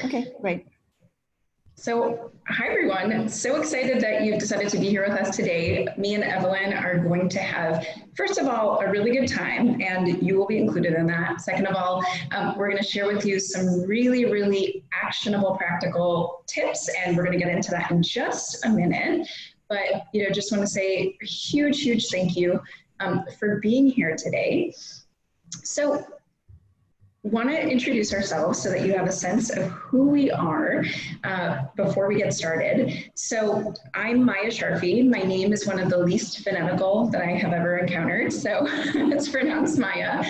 Okay, great. So, hi everyone. So excited that you've decided to be here with us today. Me and Evelyn are going to have, first of all, a really good time, and you will be included in that. Second of all, we're going to share with you some really actionable, practical tips, and we're going to get into that in just a minute. But just want to say a huge thank you for being here today. So, want to introduce ourselves so that you have a sense of who we are before we get started. So I'm Maya Sharfi. My name is one of the least phonetical that I have ever encountered, so it's pronounced Maya.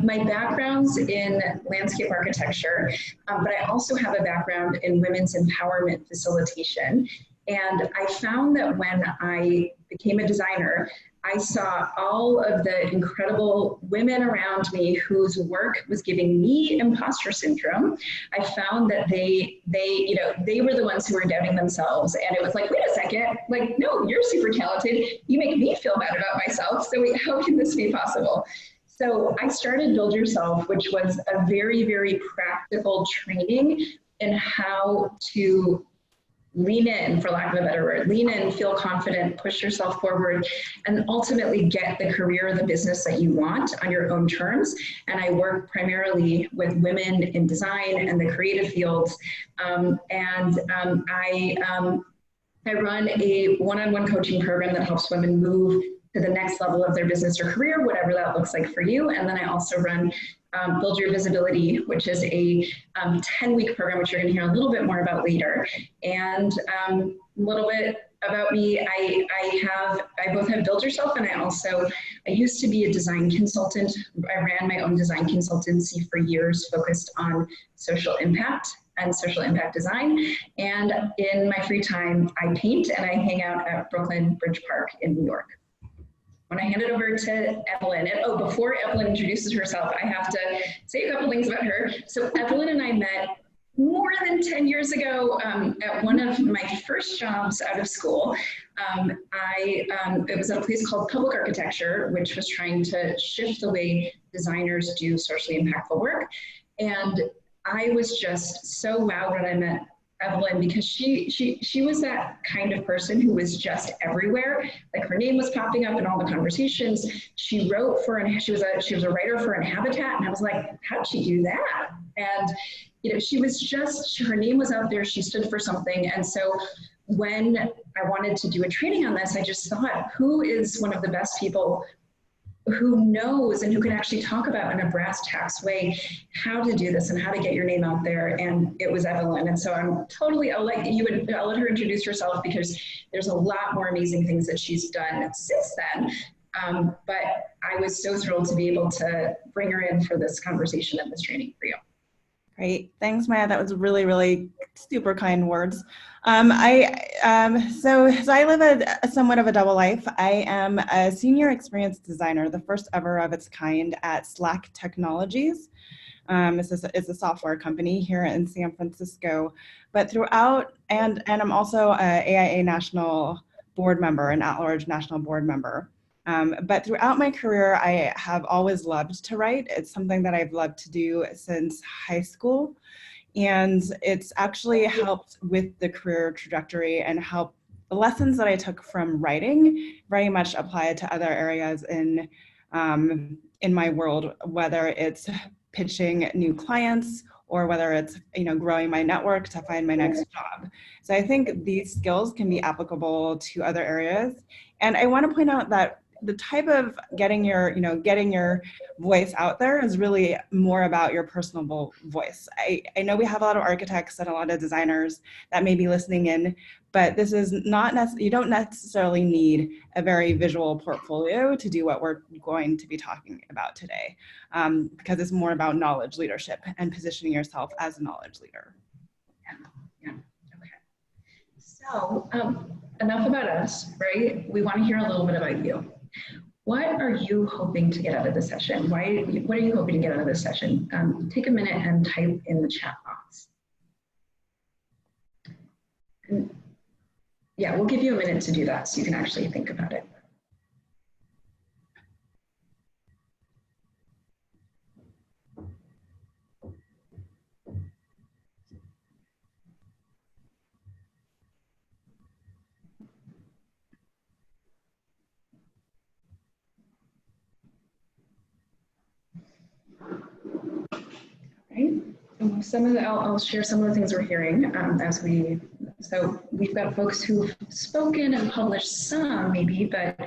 My background's in landscape architecture, but I also have a background in women's empowerment facilitation. And I found that when I became a designer, I saw all of the incredible women around me whose work was giving me imposter syndrome. I found that they were the ones who were doubting themselves. And it was like, wait a second, like, no, you're super talented. You make me feel bad about myself. So how can this be possible? So I started Build Yourself, which was a very practical training in how to lean in, for lack of a better word, lean in, feel confident, push yourself forward, and ultimately get the career or the business that you want on your own terms. And I work primarily with women in design and the creative fields. I run a one-on-one coaching program that helps women move to the next level of their business or career, whatever that looks like for you. And then I also run Build Your Visibility, which is a 10-week program, which you're going to hear a little bit more about later. And a little bit about me, I both have Build Yourself, and I used to be a design consultant. I ran my own design consultancy for years, focused on social impact and social impact design. And in my free time, I paint and I hang out at Brooklyn Bridge Park in New York. When I hand it over to Evelyn, and before Evelyn introduces herself, I have to say a couple things about her. So Evelyn and I met more than 10 years ago at one of my first jobs out of school. It was at a place called Public Architecture, which was trying to shift the way designers do socially impactful work. And I was just so wowed when I met Evelyn, because she was that kind of person who was just everywhere. Like, her name was popping up in all the conversations. She wrote she was a writer for Habitat, and I was like, how'd she do that? And she was just, her name was out there. She stood for something. And so when I wanted to do a training on this, I just thought, who is one of the best people who knows and who can actually talk about in a brass tacks way how to do this and how to get your name out there? And it was Evelyn. And so I'll let her introduce herself, because there's a lot more amazing things that she's done since then. But I was so thrilled to be able to bring her in for this conversation and this training for you. Great. Thanks, Maya. That was really super kind words. So I live somewhat of a double life. I am a senior experience designer, the first ever of its kind at Slack Technologies. It's a software company here in San Francisco. But throughout, and I'm also a AIA national board member, an at-large national board member. But throughout my career, I have always loved to write. It's something that I've loved to do since high school. And it's actually helped with the career trajectory, and helped the lessons that I took from writing very much apply to other areas in my world, whether it's pitching new clients or whether it's growing my network to find my next job. So I think these skills can be applicable to other areas. And I want to point out that the type of getting your voice out there is really more about your personal voice. I know we have a lot of architects and a lot of designers that may be listening in, but this is not you don't necessarily need a very visual portfolio to do what we're going to be talking about today, because it's more about knowledge leadership and positioning yourself as a knowledge leader. Yeah. Okay. So enough about us, right? We want to hear a little bit about you. What are you hoping to get out of this session? What are you hoping to get out of this session? Take a minute and type in the chat box. And yeah, we'll give you a minute to do that so you can actually think about it. I'll share some of the things we're hearing so we've got folks who've spoken and published some maybe, but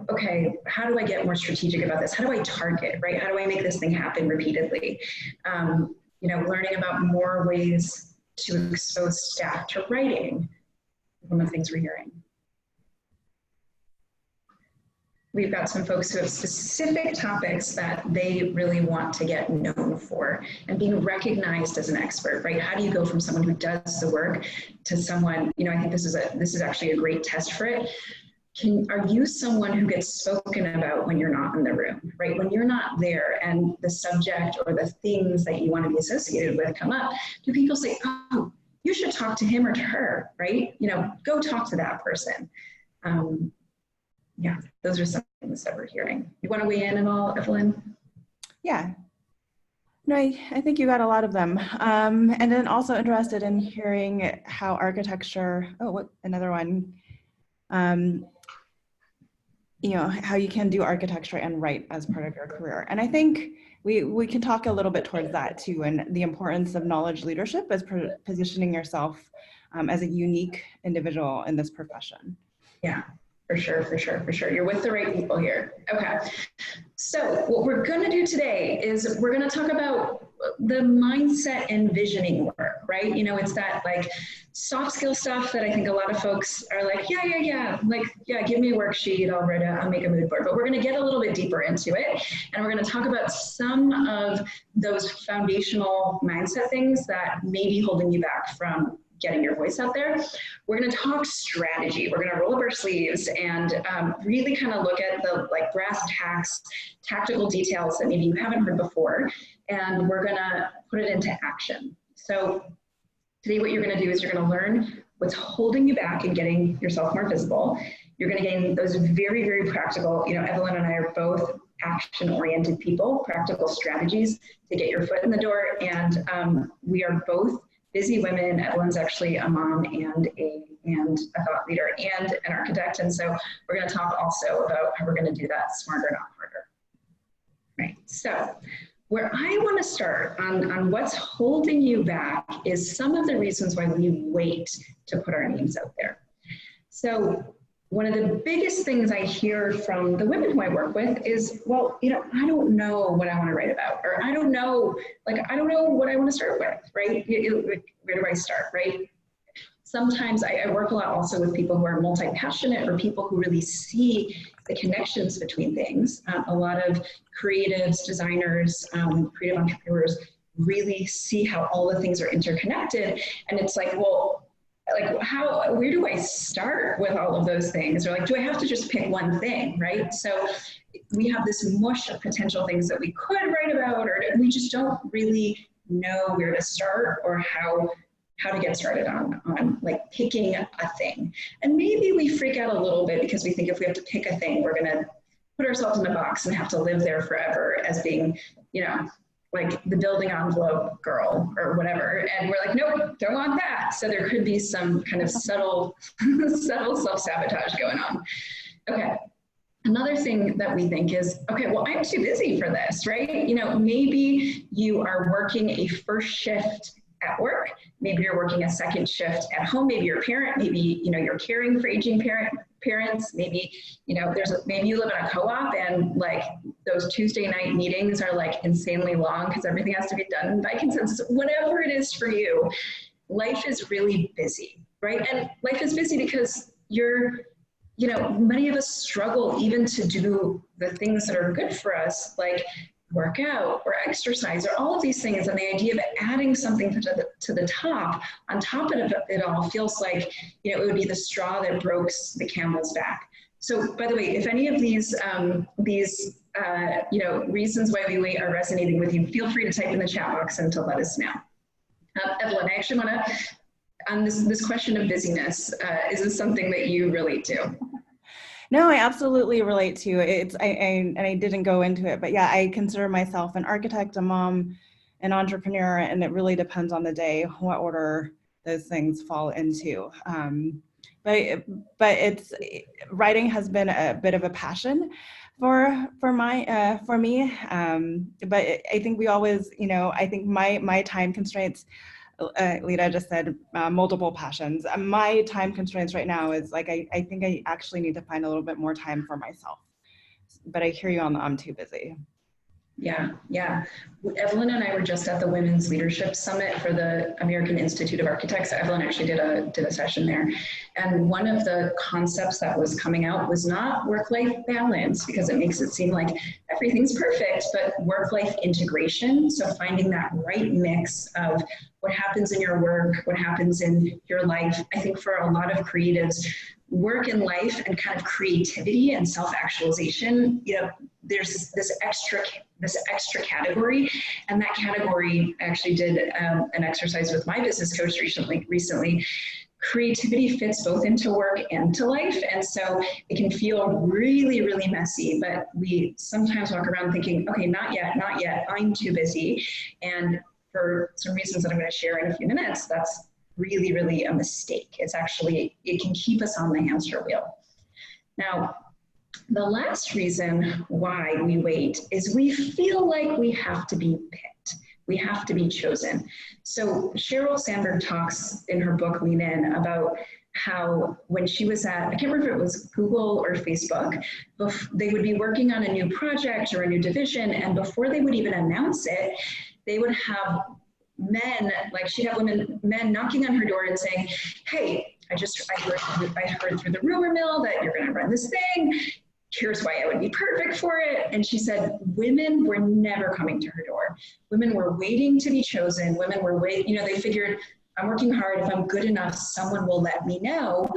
okay, how do I get more strategic about this? How do I target, right? How do I make this thing happen repeatedly? Learning about more ways to expose staff to writing, one of the things we're hearing. We've got some folks who have specific topics that they really want to get known for and being recognized as an expert, right? How do you go from someone who does the work to someone, I think this is actually a great test for it. Are you someone who gets spoken about when you're not in the room, right? When you're not there and the subject or the things that you want to be associated with come up, do people say, oh, you should talk to him or to her, right? Go talk to that person. Yeah, those are some things that we're hearing. You want to weigh in at all, Evelyn? Yeah. No, I think you got a lot of them. And then also interested in hearing how architecture, another one, how you can do architecture and write as part of your career. And I think we can talk a little bit towards that too, and the importance of knowledge leadership as positioning yourself as a unique individual in this profession. Yeah. For sure. You're with the right people here. Okay. So what we're going to do today is we're going to talk about the mindset envisioning work, right? It's that like soft skill stuff that I think a lot of folks are like, yeah. Like, yeah, give me a worksheet. I'll make a mood board. But we're going to get a little bit deeper into it. And we're going to talk about some of those foundational mindset things that may be holding you back from getting your voice out there. We're going to talk strategy. We're going to roll up our sleeves and really kind of look at the brass tacks, tactical details that maybe you haven't heard before, and we're going to put it into action. So today what you're going to do is you're going to learn what's holding you back and getting yourself more visible. You're going to gain those very, very practical, Evelyn and I are both action-oriented people, practical strategies to get your foot in the door, and we are both busy women. Evelyn's actually a mom and a thought leader and an architect. And so we're going to talk also about how we're going to do that smarter, not harder. Right. So where I want to start on what's holding you back is some of the reasons why we wait to put our names out there. So one of the biggest things I hear from the women who I work with is, well, I don't know what I want to write about, or I don't know what I want to start with, right? Where do I start, right? Sometimes I work a lot also with people who are multi-passionate or people who really see the connections between things. A lot of creatives, designers, creative entrepreneurs really see how all the things are interconnected. And it's like, well, where do I start with all of those things? Or do I have to just pick one thing, right? So we have this mush of potential things that we could write about, or we just don't really know where to start or how to get started on picking a thing. And maybe we freak out a little bit because we think if we have to pick a thing, we're gonna put ourselves in a box and have to live there forever as being, like the building envelope girl or whatever. And we're like, nope, don't want that. So there could be some kind of subtle self-sabotage going on. Okay. Another thing that we think is, okay, well, I'm too busy for this, right? Maybe you are working a first shift at work. Maybe you're working a second shift at home. Maybe you're a parent. Maybe, you're caring for aging parents. Maybe, maybe you live in a co-op and those Tuesday night meetings are insanely long because everything has to be done by consensus. Whatever it is for you, life is really busy, right? And life is busy because many of us struggle even to do the things that are good for us, like work out or exercise or all of these things. And the idea of adding something to the top, on top of it all, feels like, it would be the straw that broke the camel's back. So by the way, if any of these reasons why we wait are resonating with you, feel free to type in the chat box and to let us know. Evelyn, I actually want to, on this question of busyness, is this something that you relate to? No, I absolutely relate to it. I didn't go into it, but yeah, I consider myself an architect, a mom, an entrepreneur, and it really depends on the day what order those things fall into. But writing has been a bit of a passion For me, but I think we always, I think my time constraints, Lita just said multiple passions. My time constraints right now is like, I think I actually need to find a little bit more time for myself. But I hear you on the I'm too busy. Yeah, yeah. Evelyn and I were just at the Women's Leadership Summit for the American Institute of Architects. Evelyn actually did a session there. And one of the concepts that was coming out was not work-life balance, because it makes it seem like everything's perfect, but work-life integration. So finding that right mix of what happens in your work, what happens in your life. I think for a lot of creatives, work and life and kind of creativity and self-actualization, there's this extra category, and that category, I actually did an exercise with my business coach recently. Creativity fits both into work and to life, and so it can feel really, really messy, but we sometimes walk around thinking, okay, not yet, I'm too busy, and for some reasons that I'm going to share in a few minutes, that's really, really a mistake. It can keep us on the hamster wheel. Now, the last reason why we wait is we feel like we have to be picked. We have to be chosen. So Sheryl Sandberg talks in her book, Lean In, about how when she was at, I can't remember if it was Google or Facebook, they would be working on a new project or a new division, and before they would even announce it, they would have men, like she'd have men knocking on her door and saying, hey, I heard through the rumor mill that you're going to run this thing. Here's why I would be perfect for it. And she said, women were never coming to her door. Women were waiting to be chosen. Women were waiting, they figured, I'm working hard. If I'm good enough, someone will let me know.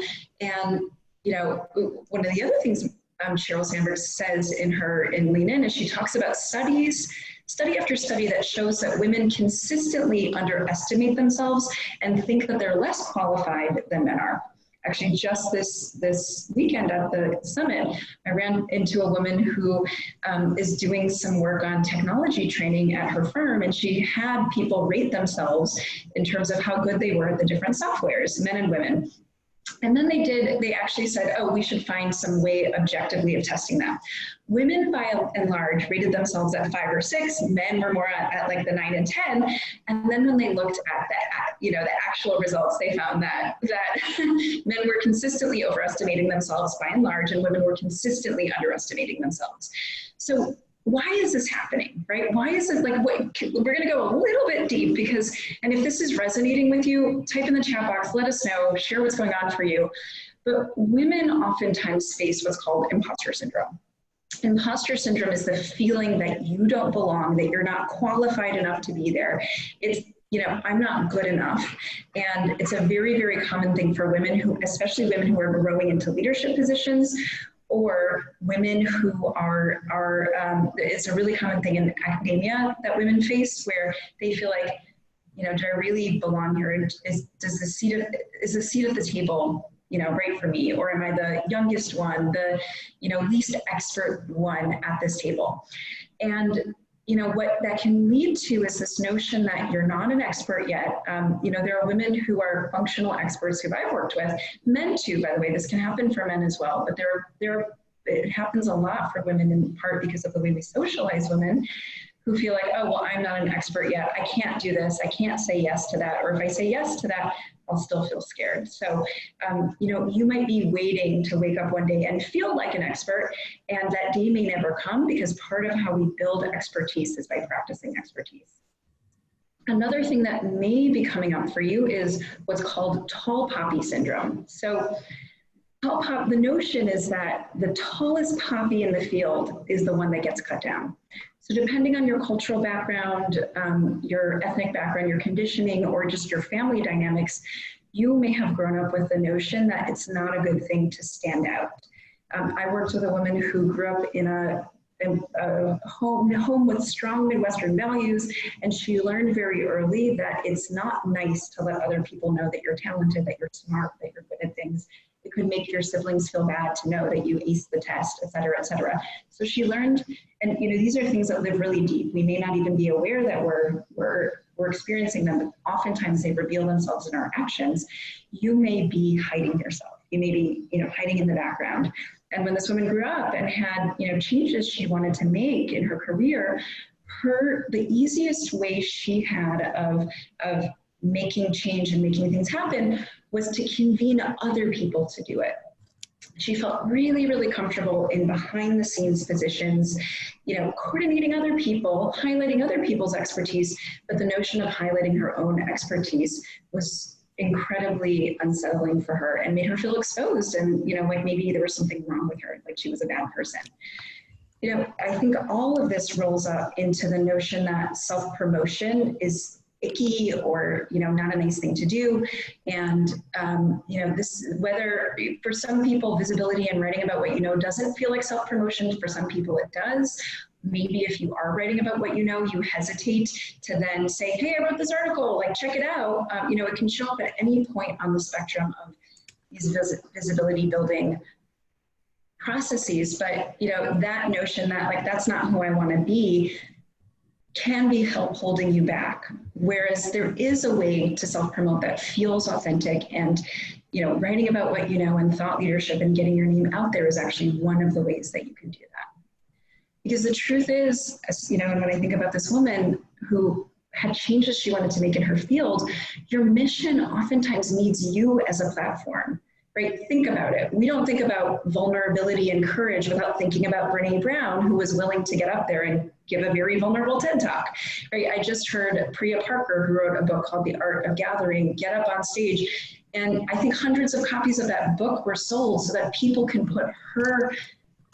And, one of the other things Sheryl Sandberg says in Lean In is she talks about study after study that shows that women consistently underestimate themselves and think that they're less qualified than men are. Actually, just this weekend at the summit, I ran into a woman who is doing some work on technology training at her firm, and she had people rate themselves in terms of how good they were at the different softwares, men and women. And then they actually said, oh, we should find some way objectively of testing that. Women, by and large, rated themselves at 5 or 6. Men were more at like the 9 and 10. And then when they looked at the actual results, they found that men were consistently overestimating themselves by and large, and women were consistently underestimating themselves. So why is this happening, right? Why is it like, we're going to go a little bit deep because, and if this is resonating with you, type in the chat box, let us know, share what's going on for you. But women oftentimes face what's called imposter syndrome. Imposter syndrome is the feeling that you don't belong, that you're not qualified enough to be there. It's, I'm not good enough. And it's a very, very common thing for women especially women who are growing into leadership positions, or women who it's a really common thing in academia that women face, where they feel like, do I really belong here? Is the seat at the table, right for me? Or am I the youngest one, the, least expert one at this table? And what that can lead to is this notion that you're not an expert yet. There are women who are functional experts who I've worked with, men too, by the way. This can happen for men as well, but it happens a lot for women in part because of the way we socialize women, who feel like, oh, well, I'm not an expert yet. I can't do this. I can't say yes to that. Or if I say yes to that, I'll still feel scared. So, you might be waiting to wake up one day and feel like an expert, and that day may never come, because part of how we build expertise is by practicing expertise. Another thing that may be coming up for you is what's called tall poppy syndrome. So the notion is that the tallest poppy in the field is the one that gets cut down. So depending on your cultural background, your ethnic background, your conditioning, or just your family dynamics, you may have grown up with the notion that it's not a good thing to stand out. I worked with a woman who grew up in a home with strong Midwestern values, and she learned very early that it's not nice to let other people know that you're talented, that you're smart, that you're good at things. It could make your siblings feel bad to know that you aced the test, et cetera, et cetera. So she learned, and these are things that live really deep. We may not even be aware that we're experiencing them, but oftentimes they reveal themselves in our actions. You may be hiding yourself. You may be, hiding in the background. and when this woman grew up and had, changes she wanted to make in her career, the easiest way she had of making change and making things happen was to convene other people to do it. She felt really, really comfortable in behind the scenes positions, coordinating other people, highlighting other people's expertise, but the notion of highlighting her own expertise was incredibly unsettling for her and made her feel exposed and, like maybe there was something wrong with her, like she was a bad person. I think all of this rolls up into the notion that self-promotion is icky or, not a nice thing to do. And, whether for some people, visibility and writing about what you know doesn't feel like self-promotion. For some people it does. Maybe if you are writing about what you know, you hesitate to then say, hey, I wrote this article, like check it out. It can show up at any point on the spectrum of these visibility building processes. But, that notion that like, that's not who I want to be can be help holding you back. Whereas there is a way to self-promote that feels authentic and, writing about what you know and thought leadership and getting your name out there is actually one of the ways that you can do that. Because the truth is, and when I think about this woman who had changes she wanted to make in her field, your mission oftentimes needs you as a platform. Right? Think about it. We don't think about vulnerability and courage without thinking about Brené Brown, who was willing to get up there and give a very vulnerable TED Talk. Right? I just heard Priya Parker, who wrote a book called The Art of Gathering, get up on stage. And I think hundreds of copies of that book were sold so that people can put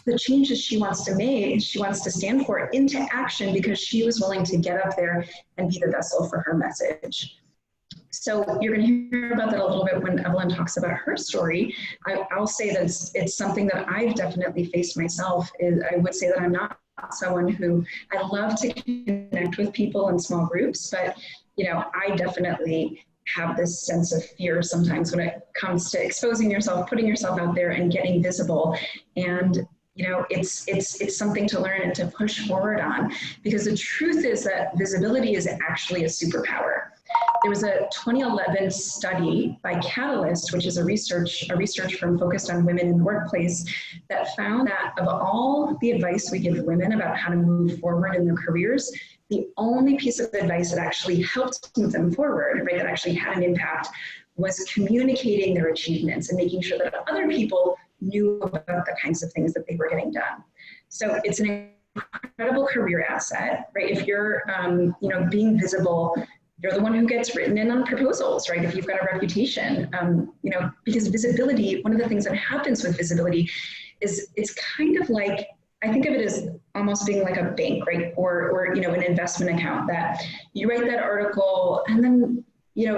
the changes she wants to make, she wants to stand for, into action because she was willing to get up there and be the vessel for her message. So you're going to hear about that a little bit when Evelyn talks about her story. I'll say that it's something that I've definitely faced myself. I would say that I'm not someone who, I love to connect with people in small groups, but I definitely have this sense of fear sometimes when it comes to exposing yourself, putting yourself out there and getting visible. And it's something to learn and to push forward on, because the truth is that visibility is actually a superpower. There was a 2011 study by Catalyst, which is a research firm focused on women in the workplace, that found that of all the advice we give women about how to move forward in their careers, the only piece of advice that actually helped move them forward, right, that actually had an impact, was communicating their achievements and making sure that other people knew about the kinds of things that they were getting done. So it's an incredible career asset, right? If you're, being visible, you're the one who gets written in on proposals, right? If you've got a reputation, because visibility, one of the things that happens with visibility is it's kind of like, I think of it as almost being like a bank, right? Or an investment account that you write that article and then,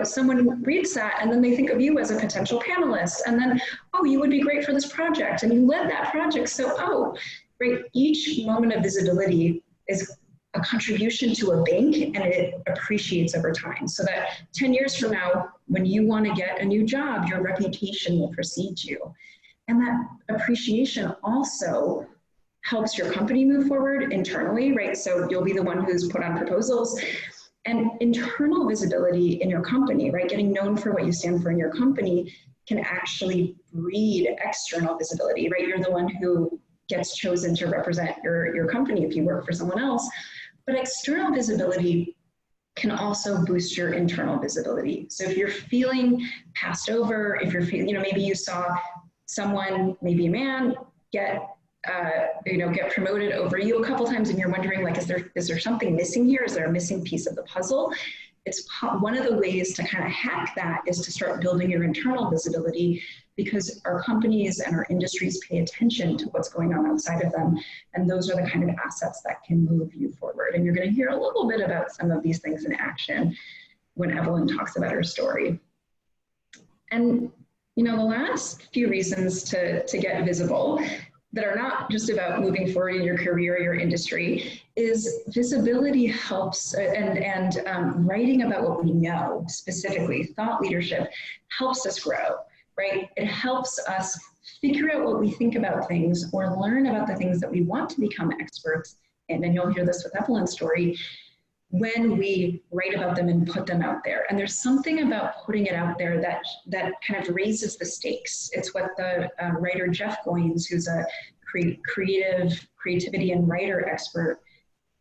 someone reads that and then they think of you as a potential panelist. And then, oh, you would be great for this project. And you led that project. So, right, each moment of visibility is a contribution to a bank, and it appreciates over time. So that 10 years from now, when you want to get a new job, your reputation will precede you. And that appreciation also helps your company move forward internally, right? So you'll be the one who's put on proposals. And internal visibility in your company, right? Getting known for what you stand for in your company can actually breed external visibility, right? You're the one who gets chosen to represent your company if you work for someone else. But external visibility can also boost your internal visibility. So if you're feeling passed over, if you're feeling, maybe you saw someone, maybe a man, get promoted over you a couple times and you're wondering, like, is there something missing here? Is there a missing piece of the puzzle? It's one of the ways to kind of hack that is to start building your internal visibility, because our companies and our industries pay attention to what's going on outside of them. And those are the kind of assets that can move you forward. And you're going to hear a little bit about some of these things in action when Evelyn talks about her story. And, the last few reasons to get visible that are not just about moving forward in your career or your industry is visibility helps, and writing about what we know, specifically thought leadership, helps us grow, right? It helps us figure out what we think about things or learn about the things that we want to become experts in. And you'll hear this with Evelyn's story. when we write about them and put them out there. And there's something about putting it out there that kind of raises the stakes. It's what the writer Jeff Goins, who's a creativity and writer expert,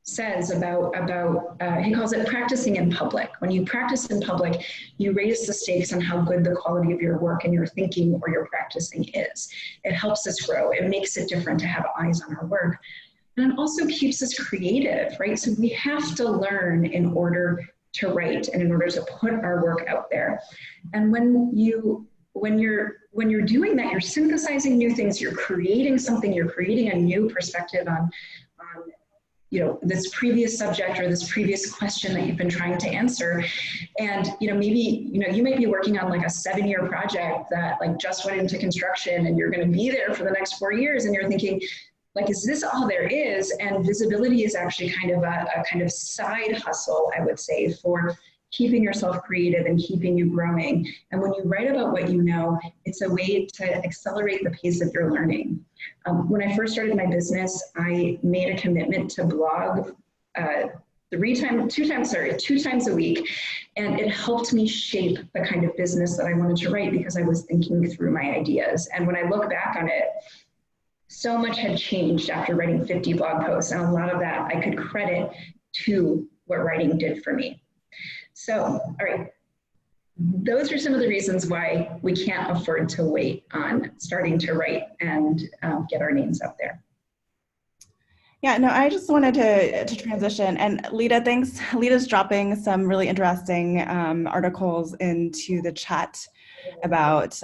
says about he calls it practicing in public. When you practice in public, you raise the stakes on how good the quality of your work and your thinking or your practicing is. It helps us grow. It makes it different to have eyes on our work. And it also keeps us creative, right? So we have to learn in order to write and in order to put our work out there. And when you're doing that, you're synthesizing new things, you're creating something, you're creating a new perspective on this previous subject or this previous question that you've been trying to answer. And maybe you might be working on like a 7-year project that like just went into construction and you're going to be there for the next 4 years, and you're thinking, like, is this all there is? And visibility is actually kind of a kind of side hustle, I would say, for keeping yourself creative and keeping you growing. And when you write about what you know, it's a way to accelerate the pace of your learning. When I first started my business, I made a commitment to blog 2 times a week. And it helped me shape the kind of business that I wanted to write because I was thinking through my ideas. And when I look back on it, so much had changed after writing 50 blog posts, and a lot of that I could credit to what writing did for me. So, all right, those are some of the reasons why we can't afford to wait on starting to write and get our names out there. Yeah, no, I just wanted to transition. And Lita, thanks. Lita's dropping some really interesting articles into the chat about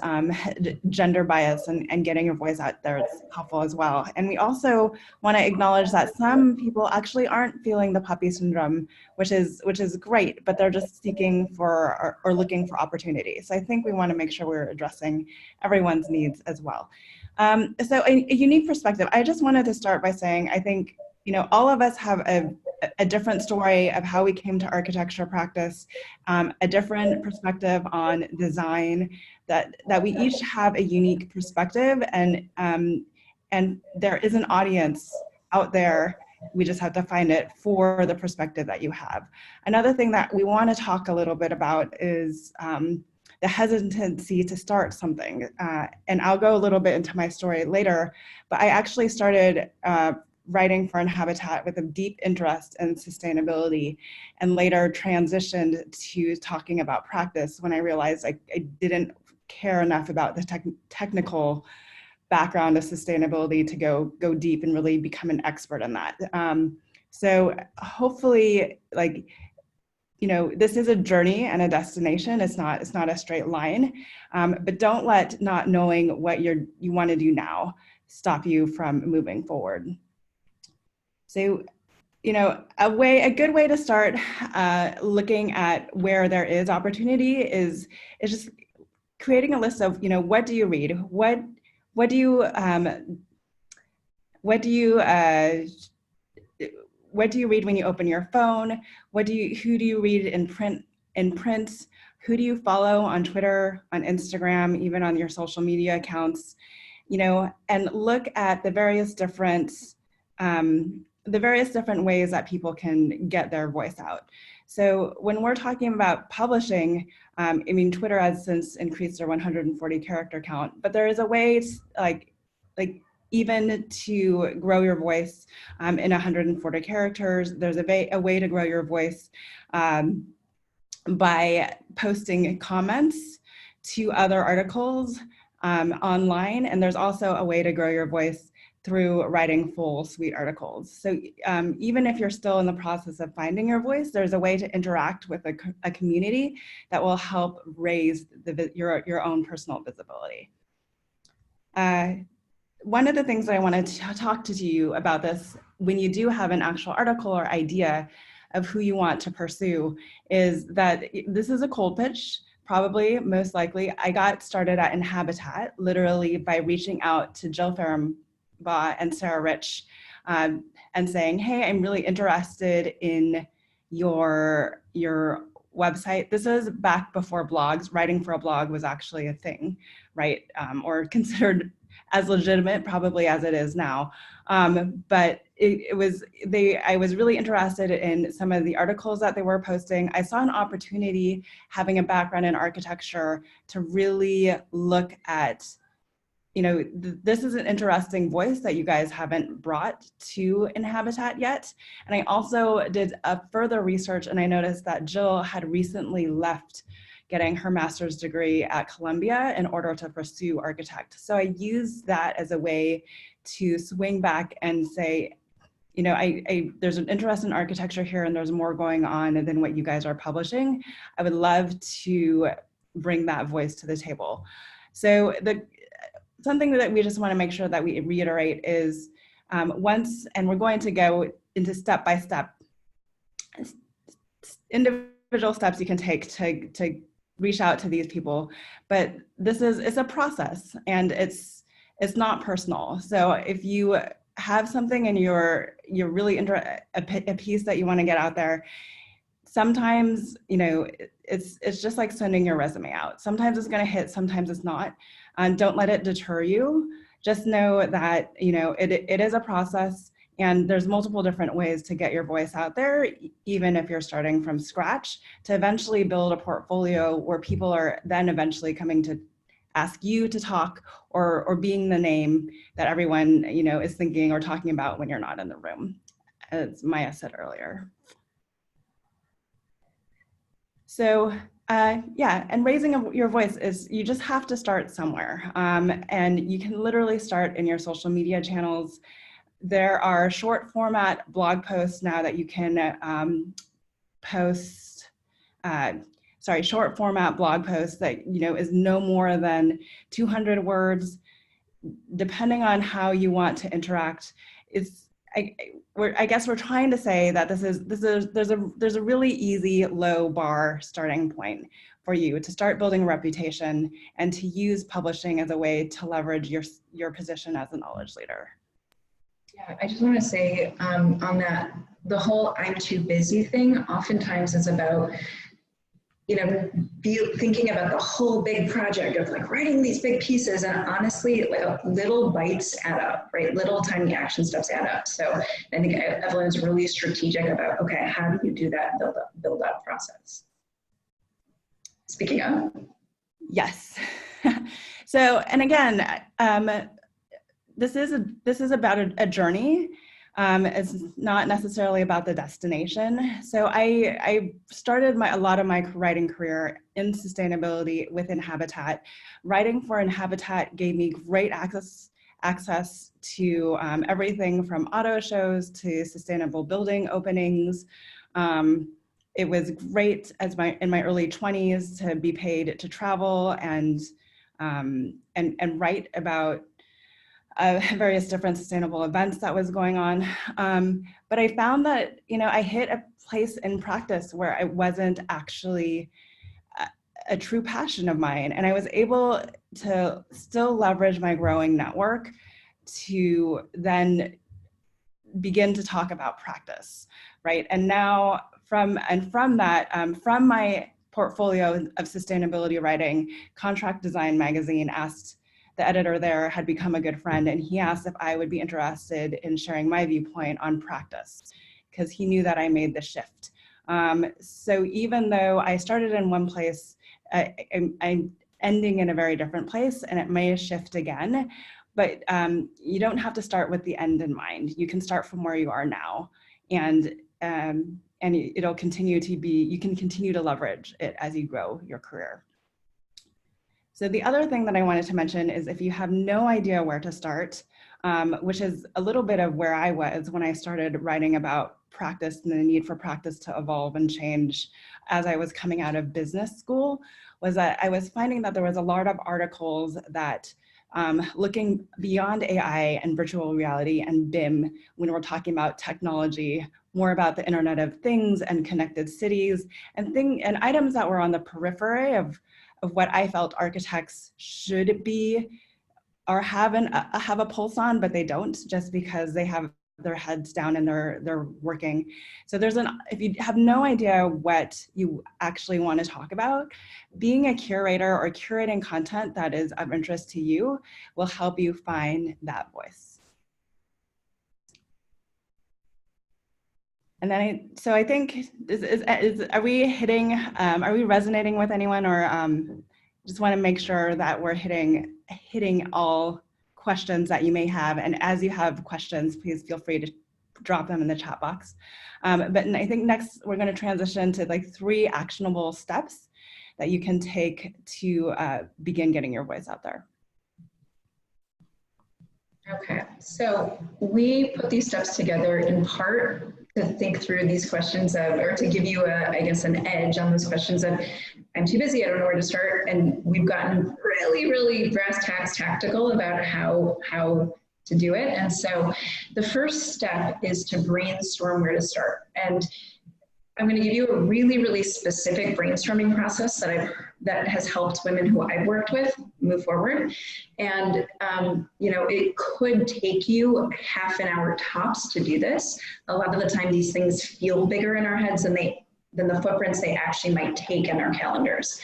gender bias and getting your voice out there. It's helpful as well. And we also want to acknowledge that some people actually aren't feeling the puppy syndrome, which is great, but they're just seeking for or looking for opportunities. So I think we want to make sure we're addressing everyone's needs as well. So a unique perspective. I just wanted to start by saying, I think, all of us have a different story of how we came to architecture practice, a different perspective on design, that we each have a unique perspective, and there is an audience out there. We just have to find it for the perspective that you have. Another thing that we want to talk a little bit about is the hesitancy to start something. And I'll go a little bit into my story later, but I actually started writing for Habitat with a deep interest in sustainability, and later transitioned to talking about practice when I realized I didn't care enough about the technical background of sustainability to go deep and really become an expert in that. So hopefully, this is a journey and a destination. It's not a straight line, but don't let not knowing what you want to do now stop you from moving forward. So, a good way to start looking at where there is opportunity is just creating a list of, what do you read? What do you read when you open your phone? Who do you read in print? Who do you follow on Twitter, on Instagram, even on your social media accounts? And look at the various different ways that people can get their voice out. So when we're talking about publishing, Twitter has since increased their 140 character count, but there is a way to, even to grow your voice in 140 characters. There's a way to grow your voice by posting comments to other articles online. And there's also a way to grow your voice through writing full suite articles. So even if you're still in the process of finding your voice, there's a way to interact with a community that will help raise your own personal visibility. One of the things that I wanted to talk to you about this, when you do have an actual article or idea of who you want to pursue, is that this is a cold pitch. Probably, most likely, I got started at Habitat literally by reaching out to Jill Farrenbaugh and Sarah Rich and saying, hey, I'm really interested in your website. This is back before blogs. Writing for a blog was actually a thing, right? Or considered as legitimate probably as it is now. But I was really interested in some of the articles that they were posting. I saw an opportunity, having a background in architecture, to really look at, this is an interesting voice that you guys haven't brought to Inhabitat yet. And I also did a further research, and I noticed that Jill had recently left getting her master's degree at Columbia in order to pursue architect. So I used that as a way to swing back and say, there's an interest in architecture here, and there's more going on than what you guys are publishing. I would love to bring that voice to the table. So something that we just want to make sure that we reiterate is and we're going to go into step-by-step, individual steps you can take to reach out to these people, but it's a process, and it's not personal. So if you have something and you're really into a piece that you want to get out there, sometimes it's just like sending your resume out. Sometimes it's going to hit, sometimes it's not. Don't let it deter you. Just know that it is a process, and there's multiple different ways to get your voice out there, even if you're starting from scratch, to eventually build a portfolio where people are then eventually coming to ask you to talk, or being the name that everyone is thinking or talking about when you're not in the room, as Maya said earlier. So and raising your voice is, you just have to start somewhere. And you can literally start in your social media channels. There are short format blog posts now that you can post, short format blog posts that, is no more than 200 words, depending on how you want to interact. I guess we're trying to say that there's a really easy low bar starting point for you to start building a reputation, and to use publishing as a way to leverage your position as a knowledge leader. Yeah, I just want to say on that, the whole "I'm too busy" thing oftentimes is about thinking about the whole big project of like writing these big pieces, and honestly, little bites add up, right? Little tiny action steps add up. So I think Evelyn's really strategic about, okay, how do you do that build up process? Speaking of. Yes. So, and again, this is about a journey. It's not necessarily about the destination. So I started a lot of my writing career in sustainability with Inhabitat. Writing for Inhabitat gave me great access to everything from auto shows to sustainable building openings. It was great in my early 20s to be paid to travel and write about various different sustainable events that was going on. But I found that, I hit a place in practice where it wasn't actually a true passion of mine. And I was able to still leverage my growing network to then begin to talk about practice, right? And now from my portfolio of sustainability writing, Contract Design magazine asked, the editor there had become a good friend, and he asked if I would be interested in sharing my viewpoint on practice, because he knew that I made the shift. So even though I started in one place, I'm ending in a very different place, and it may shift again, but you don't have to start with the end in mind. You can start from where you are now, and it'll continue to be, you can continue to leverage it as you grow your career. So the other thing that I wanted to mention is, if you have no idea where to start, which is a little bit of where I was when I started writing about practice and the need for practice to evolve and change as I was coming out of business school, was that I was finding that there was a lot of articles that looking beyond AI and virtual reality and BIM, when we're talking about technology, more about the Internet of Things and connected cities, and items that were on the periphery of what I felt architects should be or have a pulse on, but they don't, just because they have their heads down and they're working. So if you have no idea what you actually want to talk about, being a curator or curating content that is of interest to you will help you find that voice. And then I think, are we resonating with anyone, or just want to make sure that we're hitting all questions that you may have. And as you have questions, please feel free to drop them in the chat box. But I think next we're going to transition to like 3 actionable steps that you can take to begin getting your voice out there. Okay, so we put these steps together in part to think through these questions or to give you I guess an edge on those questions of, I'm too busy, I don't know where to start. And we've gotten really, really brass tacks tactical about how to do it. And so the first step is to brainstorm where to start. And I'm going to give you a really, really specific brainstorming process that has helped women who I've worked with move forward. And, it could take you half an hour tops to do this. A lot of the time, these things feel bigger in our heads than the footprints they actually might take in our calendars.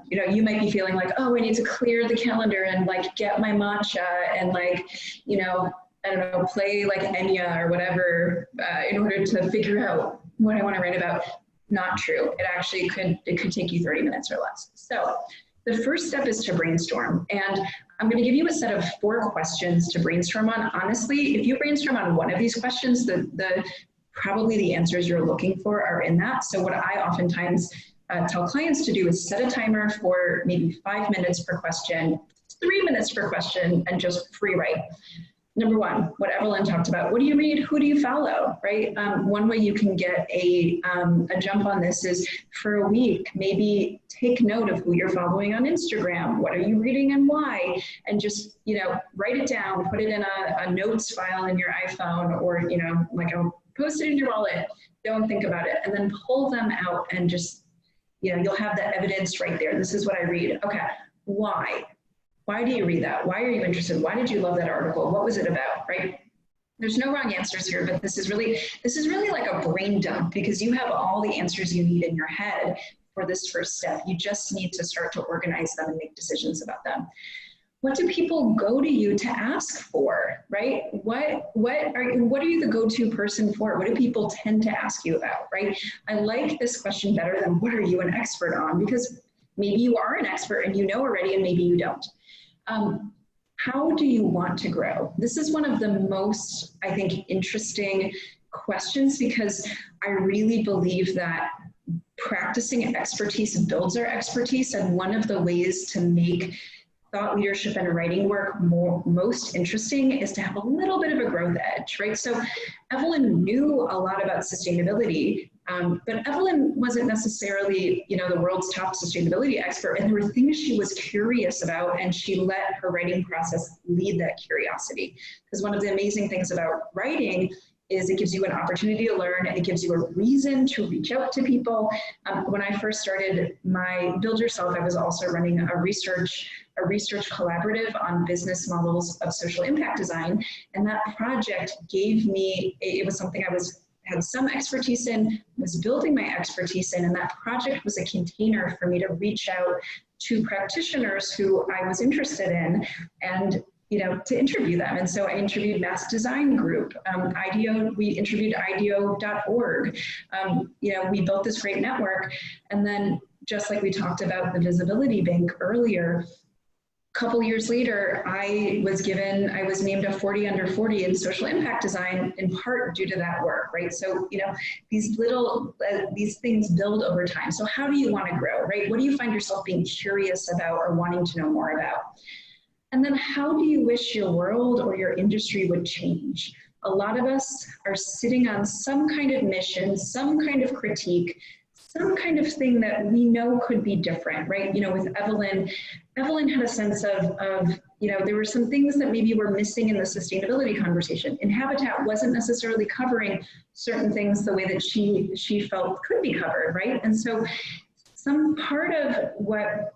You might be feeling like, oh, I need to clear the calendar and like get my matcha and like, I don't know, play like Enya or whatever in order to figure out what I want to write about. Not true. It could take you 30 minutes or less. So the first step is to brainstorm. And I'm going to give you a set of 4 questions to brainstorm on. Honestly, if you brainstorm on one of these questions, probably the answers you're looking for are in that. So what I oftentimes tell clients to do is set a timer for maybe 5 minutes per question, 3 minutes per question, and just free write. Number 1, what Evelyn talked about, what do you read? Who do you follow, right? One way you can get a jump on this is for a week, maybe take note of who you're following on Instagram. What are you reading and why? And just, write it down, put it in a notes file in your iPhone or, post it in your wallet. Don't think about it. And then pull them out and just, you'll have the evidence right there. This is what I read. Okay, why? Why do you read that? Why are you interested? Why did you love that article? What was it about, right? There's no wrong answers here, but this is really like a brain dump because you have all the answers you need in your head for this first step. You just need to start to organize them and make decisions about them. What do people go to you to ask for, right? What are you the go-to person for? What do people tend to ask you about, right? I like this question better than what are you an expert on? Because maybe you are an expert and you know already and maybe you don't. How do you want to grow? This is one of the most, I think, interesting questions because I really believe that practicing expertise builds our expertise, and one of the ways to make thought leadership and writing work most interesting is to have a little bit of a growth edge, right? So Evelyn knew a lot about sustainability, but Evelyn wasn't necessarily, the world's top sustainability expert, and there were things she was curious about, and she let her writing process lead that curiosity. Because one of the amazing things about writing is it gives you an opportunity to learn, and it gives you a reason to reach out to people. When I first started my Build Yourself, I was also running a research collaborative on business models of social impact design, and that project gave me, it was something I had some expertise in, was building my expertise in, and that project was a container for me to reach out to practitioners who I was interested in and to interview them. And so I interviewed Mass Design Group, we interviewed IDEO.org. We built this great network. And then just like we talked about the Visibility Bank earlier, a couple years later, I was named a 40 under 40 in social impact design, in part due to that work, right? So, these things build over time. So how do you want to grow, right? What do you find yourself being curious about or wanting to know more about? And then how do you wish your world or your industry would change? A lot of us are sitting on some kind of mission, some kind of critique, some kind of thing that we know could be different, right? With Evelyn had a sense of there were some things that maybe were missing in the sustainability conversation. And Habitat wasn't necessarily covering certain things the way that she felt could be covered, right? And so some part of what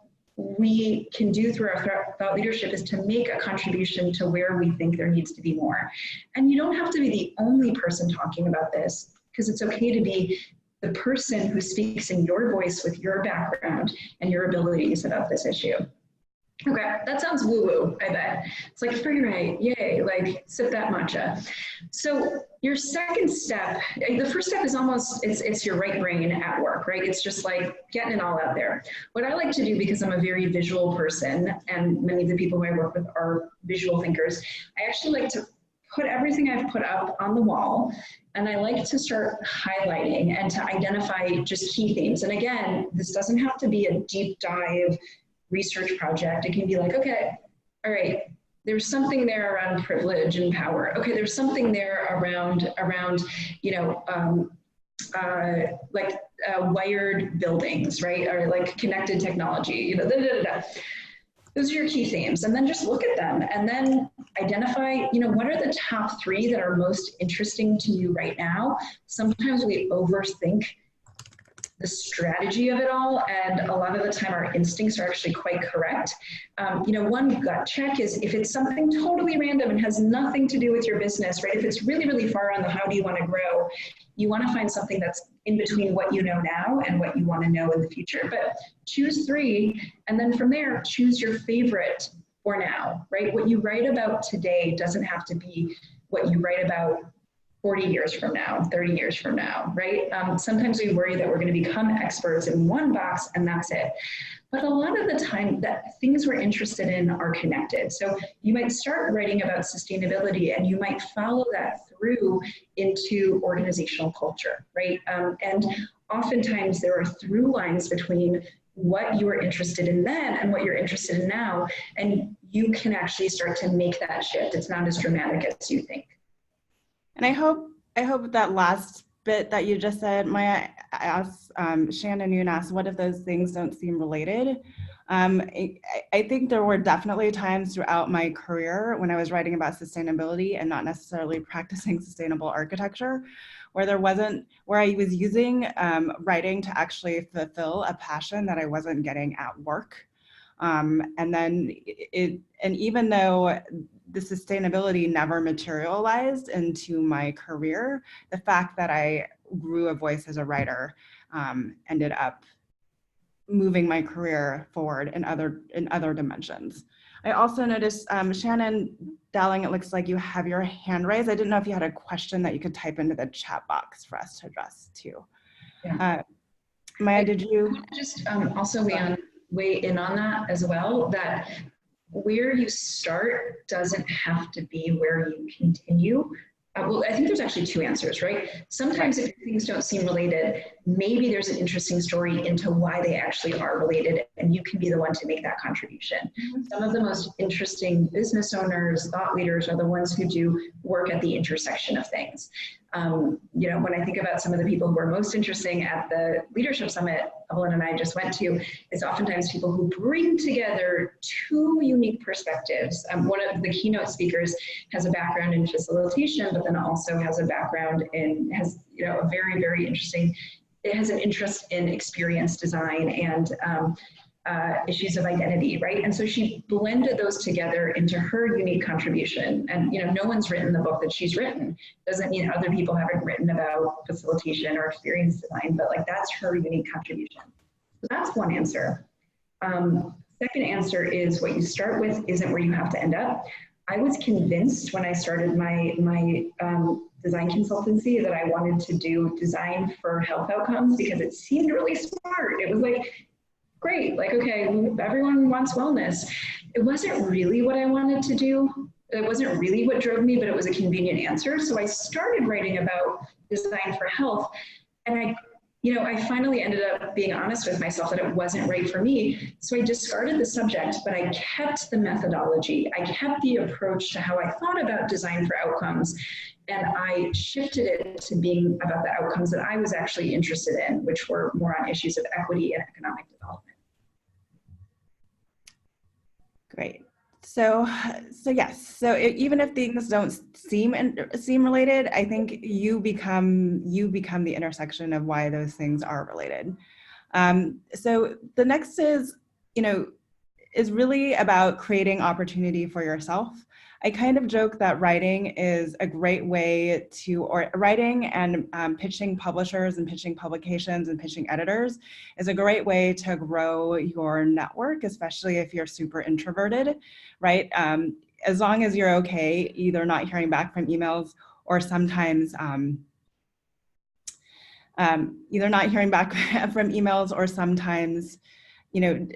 we can do through our thought leadership is to make a contribution to where we think there needs to be more. And you don't have to be the only person talking about this, because it's okay to be the person who speaks in your voice with your background and your abilities about this issue. Okay, that sounds woo-woo, I bet. It's like free write, yay, like sip that matcha. So your second step, the first step is almost, it's your right brain at work, right? It's just like getting it all out there. What I like to do, because I'm a very visual person, and many of the people who I work with are visual thinkers, I actually like to put everything I've put up on the wall, and I like to start highlighting and to identify just key themes. And again, this doesn't have to be a deep dive research project. It can be like, okay, all right, there's something there around privilege and power. Okay, there's something there around you know, wired buildings, right? Or like connected technology, you know, Those are your key themes, and then just look at them and then identify, you know, what are the top 3 that are most interesting to you right now? Sometimes we overthink the strategy of it all, and a lot of the time our instincts are actually quite correct. You know, one gut check is if it's something totally random and has nothing to do with your business, right? If it's really, really far on the how do you want to grow, you want to find something that's in between what you know now and what you want to know in the future. But choose 3, and then from there, choose your favorite for now, right? What you write about today doesn't have to be what you write about 40 years from now, 30 years from now, right? Sometimes we worry that we're going to become experts in one box and that's it. But a lot of the time, that things we're interested in are connected. So you might start writing about sustainability and you might follow that through into organizational culture, right? And oftentimes there are through lines between what you were interested in then and what you're interested in now, and you can actually start to make that shift. It's not as dramatic as you think. And I hope that last bit that you just said, Maya asked, Shannon Yoon asked, what if those things don't seem related? I think there were definitely times throughout my career when I was writing about sustainability and not necessarily practicing sustainable architecture, where I was using writing to actually fulfill a passion that I wasn't getting at work. And even though the sustainability never materialized into my career, the fact that I grew a voice as a writer ended up moving my career forward in other dimensions. I also noticed, Shannon Dowling, it looks like you have your hand raised. I didn't know if you had a question that you could type into the chat box for us to address too. Yeah. Maya, did you? Just also weigh in on that as well, that where you start doesn't have to be where you continue. Well, I think there's actually 2 answers, right? Sometimes if things don't seem related, maybe there's an interesting story into why they actually are related, and you can be the one to make that contribution. Some of the most interesting business owners, thought leaders are the ones who do work at the intersection of things. You know, when I think about some of the people who are most interesting at the Leadership Summit Evelyn and I just went to, it's oftentimes people who bring together 2 unique perspectives. One of the keynote speakers has a background in facilitation, but then also has a background in, you know, a very, very interesting, it has an interest in experience design and issues of identity, right? And so she blended those together into her unique contribution. And, you know, no one's written the book that she's written. Doesn't mean other people haven't written about facilitation or experience design, but like that's her unique contribution. So that's one answer. Second answer is what you start with isn't where you have to end up. I was convinced when I started my design consultancy that I wanted to do design for health outcomes because it seemed really smart. It was like, great, like, okay, everyone wants wellness. It wasn't really what I wanted to do. It wasn't really what drove me, but it was a convenient answer. So I started writing about design for health, and I finally ended up being honest with myself that it wasn't right for me. So I discarded the subject, but I kept the methodology. I kept the approach to how I thought about design for outcomes, and I shifted it to being about the outcomes that I was actually interested in, which were more on issues of equity and economic development. Great. So yes. So even if things don't seem related, I think you become the intersection of why those things are related. So the next is, is really about creating opportunity for yourself. I kind of joke that writing is a great way to, or writing and pitching publishers and pitching publications and pitching editors is a great way to grow your network, especially if you're super introverted, right? As long as you're okay, either not hearing back from emails or sometimes either not hearing back from emails or sometimes, you know,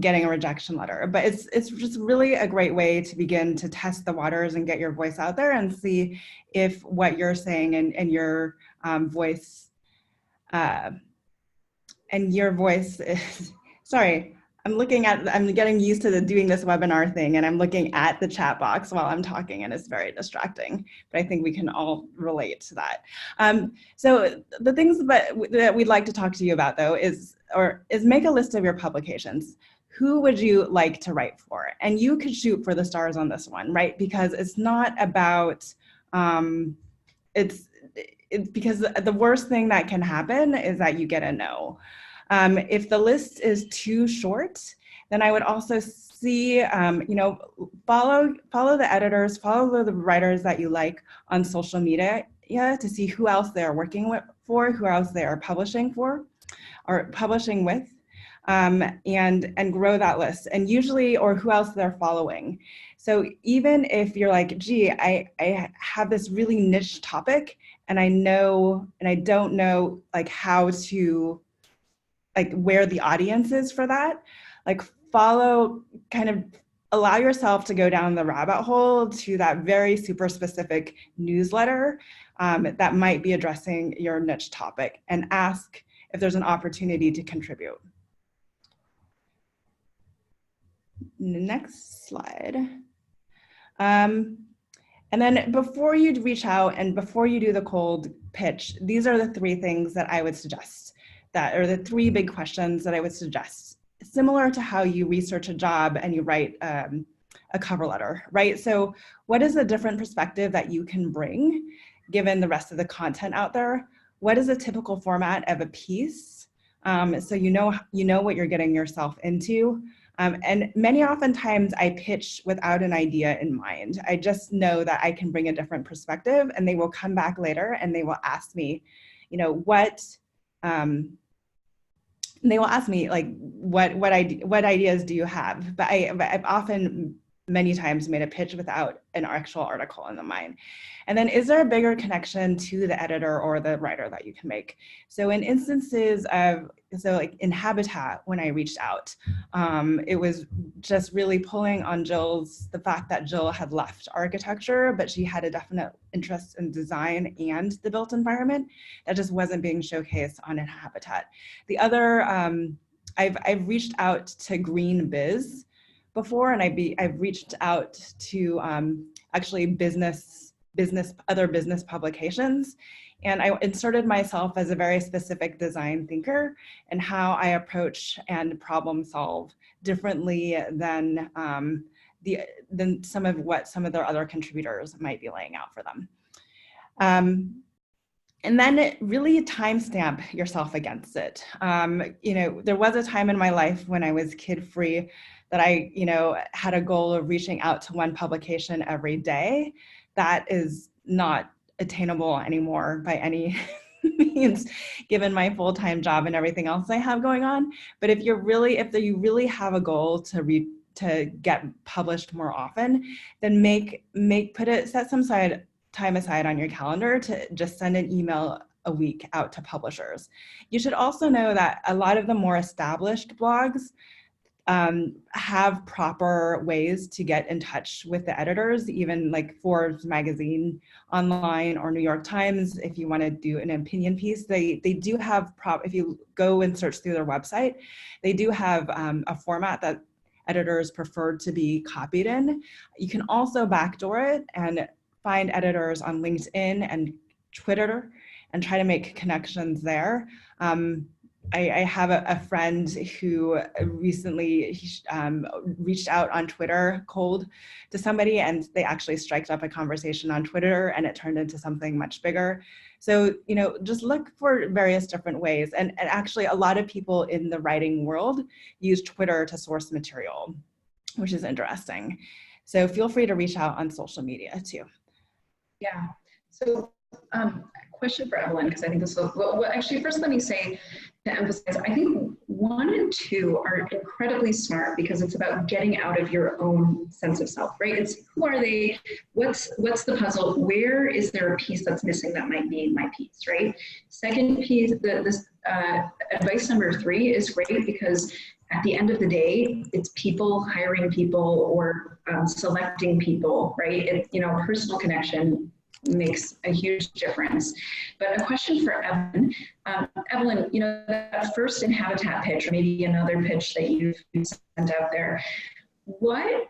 getting a rejection letter. But it's just really a great way to begin to test the waters and get your voice out there and see if what you're saying and your voice is, sorry, I'm getting used to doing this webinar thing, and I'm looking at the chat box while I'm talking, and it's very distracting, but I think we can all relate to that. So the things that we'd like to talk to you about, though, is make a list of your publications. Who would you like to write for? And you could shoot for the stars on this one, right? Because it's not about, it's because the worst thing that can happen is that you get a no. If the list is too short, then I would also see, you know, follow the editors, follow the writers that you like on social media, to see who else they're working for, who else they are publishing for, or publishing with, and grow that list. And usually, or who else they're following. So even if you're like, gee, I have this really niche topic, and I don't know like how to, like where the audience is for that, like allow yourself to go down the rabbit hole to that very super specific newsletter that might be addressing your niche topic, and ask if there's an opportunity to contribute. Next slide. And then before you reach out and before you do the cold pitch, these are the three things that I would suggest, that are the three big questions that I would suggest, similar to how you research a job and you write a cover letter, right? So what is a different perspective that you can bring given the rest of the content out there? What is a typical format of a piece? So you know what you're getting yourself into. And many oftentimes I pitch without an idea in mind. I just know that I can bring a different perspective, and they will come back later and they will ask me, you know, they will ask me like, what ideas do you have? But I've often, many times, made a pitch without an actual article in the mind. And then, is there a bigger connection to the editor or the writer that you can make? So in instances of, so like in Habitat, when I reached out, it was just really pulling on the fact that Jill had left architecture, but she had a definite interest in design and the built environment that just wasn't being showcased on Habitat. The other, I've reached out to Green Biz before, and I've reached out to actually other business publications, and I inserted myself as a very specific design thinker and how I approach and problem solve differently than some of their other contributors might be laying out for them. And then really timestamp yourself against it. You know, there was a time in my life when I was kid-free that I, you know, had a goal of reaching out to one publication every day. That is not attainable anymore by any means, given my full-time job and everything else I have going on. But if you really have a goal to get published more often, then set some time aside on your calendar to just send an email a week out to publishers. You should also know that a lot of the more established blogs have proper ways to get in touch with the editors, even like Forbes magazine online or New York Times. If you want to do an opinion piece, they do have, if you go and search through their website, they do have a format that editors prefer to be copied in. You can also backdoor it and find editors on LinkedIn and Twitter and try to make connections there. I have a friend who recently reached out on Twitter cold to somebody, and they actually striked up a conversation on Twitter, and it turned into something much bigger. So, you know, just look for various different ways. And actually, a lot of people in the writing world use Twitter to source material, which is interesting. So feel free to reach out on social media too. Yeah. So, question for Evelyn, because I think this will, well, actually, first let me say, to emphasize, I think 1 and 2 are incredibly smart because it's about getting out of your own sense of self, right? It's who are they? What's the puzzle? Where is there a piece that's missing that might be my piece, right? Second piece, this advice number 3 is great because at the end of the day, it's people hiring people or selecting people, right? It, you know, personal connection makes a huge difference. But a question for Evelyn. Evelyn, you know, that first in habitat pitch, or maybe another pitch that you've sent out there, what,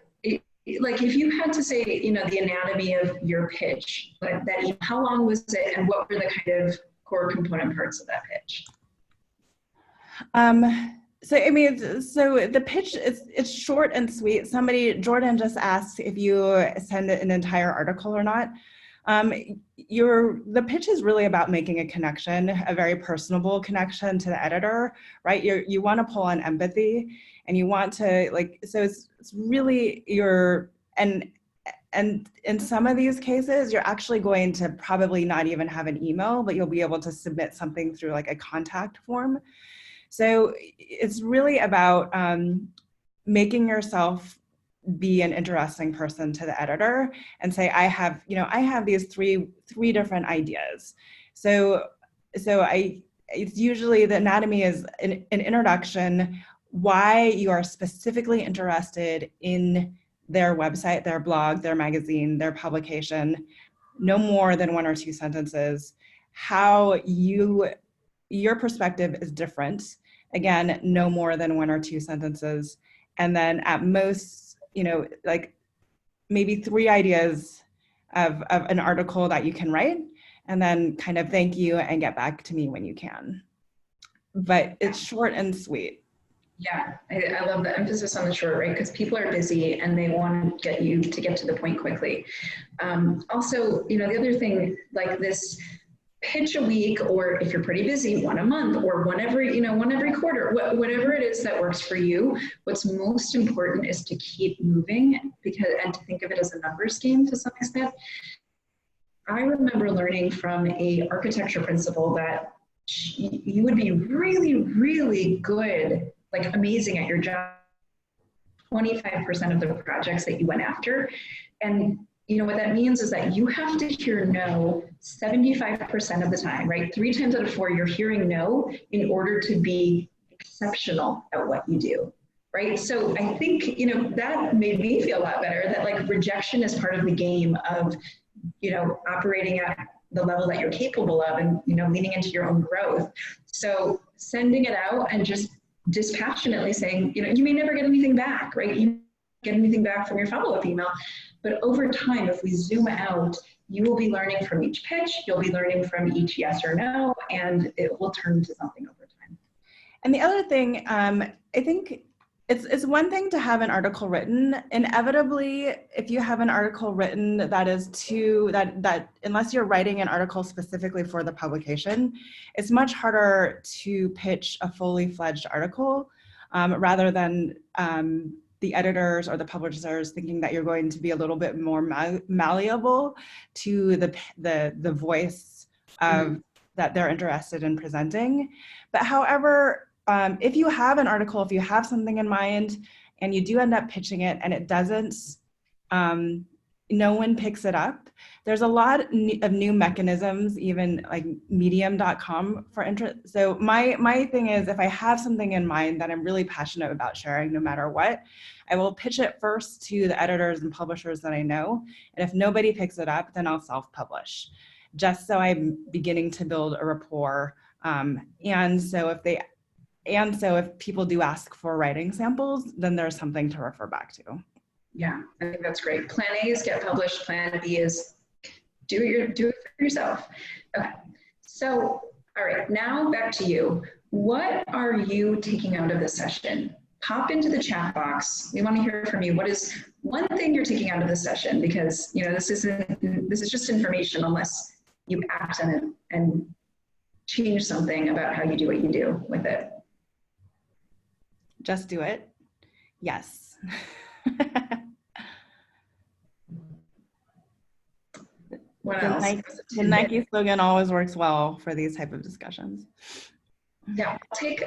like if you had to say, you know, the anatomy of your pitch, like that, how long was it and what were the kind of core component parts of that pitch? So, I mean, so the pitch it's short and sweet. Jordan just asked if you send an entire article or not. The pitch is really about making a connection, a very personable connection to the editor, right? You want to pull on empathy, and you want to so it's really and in some of these cases, you're actually going to probably not even have an email, but you'll be able to submit something through like a contact form. So it's really about making yourself be an interesting person to the editor and say, I have these three different ideas. So it's usually the anatomy is an introduction, why you are specifically interested in their website, their blog, their magazine, their publication, no more than 1 or 2 sentences, how your perspective is different. Again, no more than 1 or 2 sentences. And then at most, you know, like maybe 3 ideas of an article that you can write, and then kind of thank you and get back to me when you can. But it's short and sweet. Yeah, I love the emphasis on the short, right? Because people are busy and they want to get you to get to the point quickly. Also, you know, the other thing, like this pitch a week, or if you're pretty busy, 1 a month, or one every quarter, whatever it is that works for you. What's most important is to keep moving and to think of it as a numbers game to some extent. I remember learning from a architecture principal that you would be really, really good, like amazing at your job, 25% of the projects that you went after. And you know what that means is that you have to hear no 75% of the time, right? 3 times out of 4, you're hearing no in order to be exceptional at what you do, right? So I think, you know, that made me feel a lot better, that like rejection is part of the game of, you know, operating at the level that you're capable of and, you know, leaning into your own growth. So sending it out and just dispassionately saying, you know, you may never get anything back, right? You get anything back from your follow-up email. But over time, if we zoom out, you will be learning from each pitch, you'll be learning from each yes or no, and it will turn into something over time. And the other thing, I think it's one thing to have an article written. Inevitably, if you have an article written that unless you're writing an article specifically for the publication, it's much harder to pitch a fully fledged article rather than the editors or the publishers thinking that you're going to be a little bit more malleable to the voice of that they're interested in presenting. But however, if you have an article, if you have something in mind and you do end up pitching it and it doesn't, no one picks it up, there's a lot of new mechanisms, even like medium.com for interest. So my thing is, if I have something in mind that I'm really passionate about sharing, no matter what, I will pitch it first to the editors and publishers that I know. And if nobody picks it up, then I'll self-publish, just so I'm beginning to build a rapport. And so if people do ask for writing samples, then there's something to refer back to. Yeah, I think that's great. Plan A is get published. Plan B is do it for yourself. Okay. So, all right, now back to you. what are you taking out of this session? Pop into the chat box. We want to hear from you. What is one thing you're taking out of this session? Because this is just information unless you act on it and change something about how you do what you do with it. Just do it. Yes. What else? The Nike slogan always works well for these type of discussions. Yeah,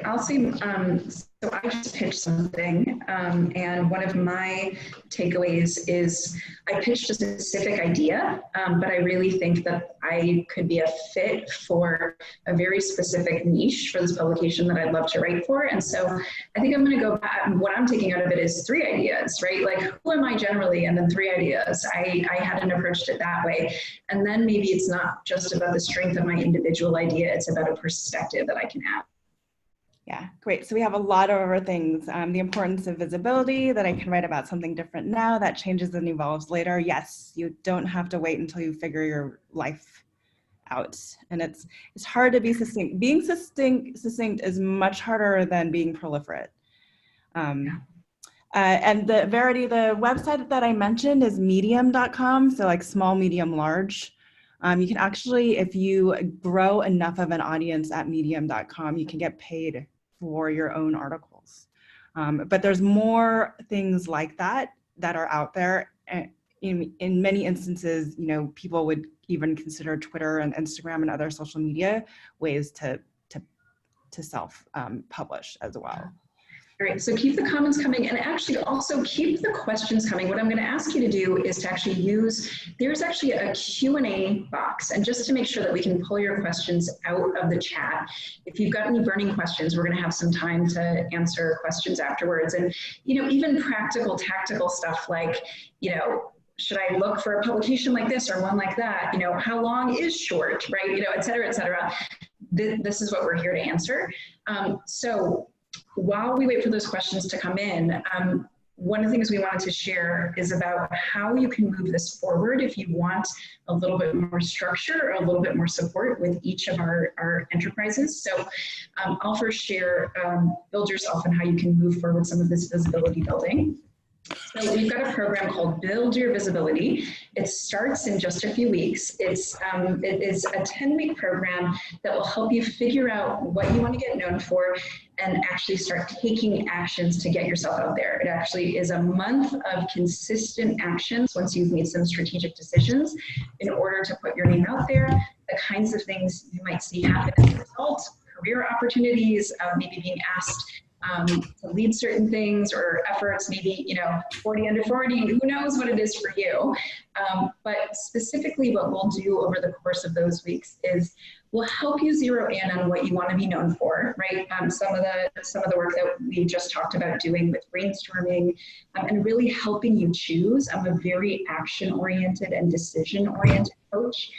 I'll say, so I just pitched something, and one of my takeaways is I pitched a specific idea, but I really think that I could be a fit for a very specific niche for this publication that I'd love to write for. And so I think I'm going to go back, what I'm taking out of it is 3 ideas, right? Like, who am I generally? And then 3 ideas. I hadn't approached it that way. And then maybe it's not just about the strength of my individual idea, it's about a perspective that I can add. Yeah, great. So we have a lot of other things. The importance of visibility, that I can write about something different now that changes and evolves later. Yes, you don't have to wait until you figure your life out. And it's hard to be succinct. Being succinct is much harder than being proliferate. And the Verity, the website that I mentioned is medium.com. So like small, medium, large. You can actually, if you grow enough of an audience at medium.com, you can get paid for your own articles. But there's more things like that are out there. In many instances, people would even consider Twitter and Instagram and other social media ways to self-publish as well. All right, so keep the comments coming, and actually also keep the questions coming. What I'm going to ask you to do is to actually there's actually a Q&A box, and just to make sure that we can pull your questions out of the chat. If you've got any burning questions, we're going to have some time to answer questions afterwards. And, even practical, tactical stuff like, should I look for a publication like this or one like that? How long is short, right? Et cetera, et cetera. This is what we're here to answer. So while we wait for those questions to come in, one of the things we wanted to share is about how you can move this forward if you want a little bit more structure or a little bit more support with each of our enterprises. So I'll first share Build Yourself and how you can move forward some of this visibility building. So we've got a program called Build Your Visibility. It starts in just a few weeks. It is a 10-week program that will help you figure out what you want to get known for and actually start taking actions to get yourself out there. It actually is a month of consistent actions once you've made some strategic decisions in order to put your name out there, the kinds of things you might see happen as a result, career opportunities, maybe being asked to lead certain things or efforts, maybe 40 under 40, who knows what it is for you. But specifically what we'll do over the course of those weeks is we'll help you zero in on what you want to be known for, right? Some of the work that we just talked about doing with brainstorming and really helping you choose. I'm a very action-oriented and decision-oriented coach.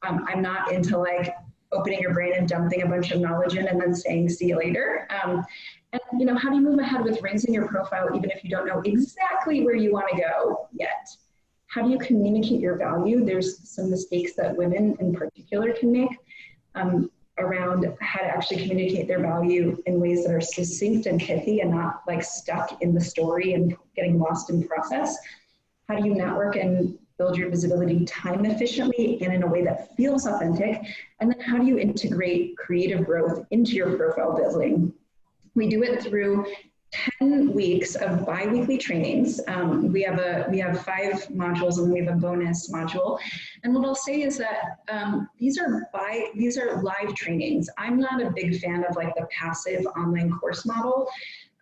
I'm not into like opening your brain and dumping a bunch of knowledge in and then saying, see you later. And how do you move ahead with raising your profile even if you don't know exactly where you want to go yet? How do you communicate your value? There's some mistakes that women in particular can make around how to actually communicate their value in ways that are succinct and pithy and not like stuck in the story and getting lost in process. How do you network and build your visibility time efficiently and in a way that feels authentic? And then how do you integrate creative growth into your profile building? We do it through 10 weeks of bi-weekly trainings. We have 5 modules and we have a bonus module. And what I'll say is that these are live trainings. I'm not a big fan of like the passive online course model.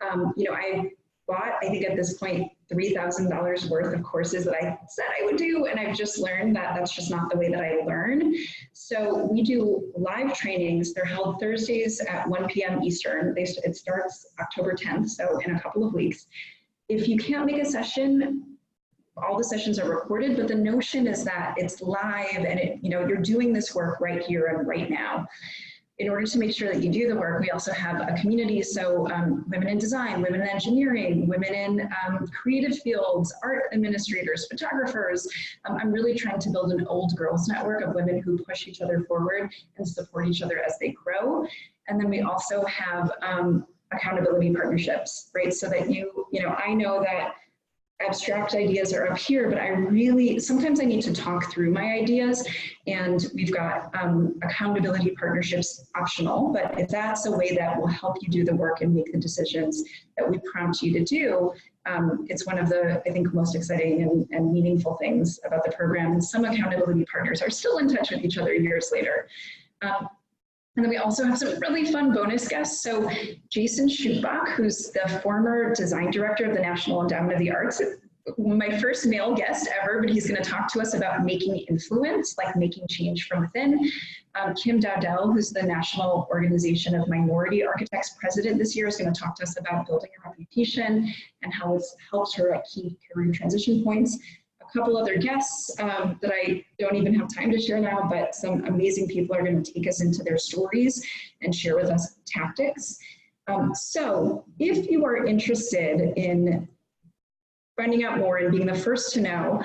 I bought, I think at this point, $3,000 worth of courses that I said I would do, and I've just learned that that's just not the way that I learn. So we do live trainings. They're held Thursdays at 1 p.m. Eastern. It starts October 10th, so in a couple of weeks. If you can't make a session, all the sessions are recorded, but the notion is that it's live and you're doing this work right here and right now. in order to make sure that you do the work, we also have a community. So women in design, women in engineering, women in creative fields, art administrators, photographers. I'm really trying to build an old girls network of women who push each other forward and support each other as they grow. And then we also have accountability partnerships, right? So that I know that abstract ideas are up here, but sometimes I need to talk through my ideas, and we've got accountability partnerships optional, but if that's a way that will help you do the work and make the decisions that we prompt you to do, it's one of the, I think, most exciting and meaningful things about the program. And some accountability partners are still in touch with each other years later. And then we also have some really fun bonus guests. So Jason Schubach, who's the former design director of the National Endowment of the Arts, my first male guest ever, but he's going to talk to us about making influence, like making change from within. Kim Dowdell, who's the National Organization of Minority Architects president this year, is going to talk to us about building a reputation and how it's helped her at key career transition points. A couple other guests that I don't even have time to share now, but some amazing people are going to take us into their stories and share with us tactics. So if you are interested in finding out more and being the first to know,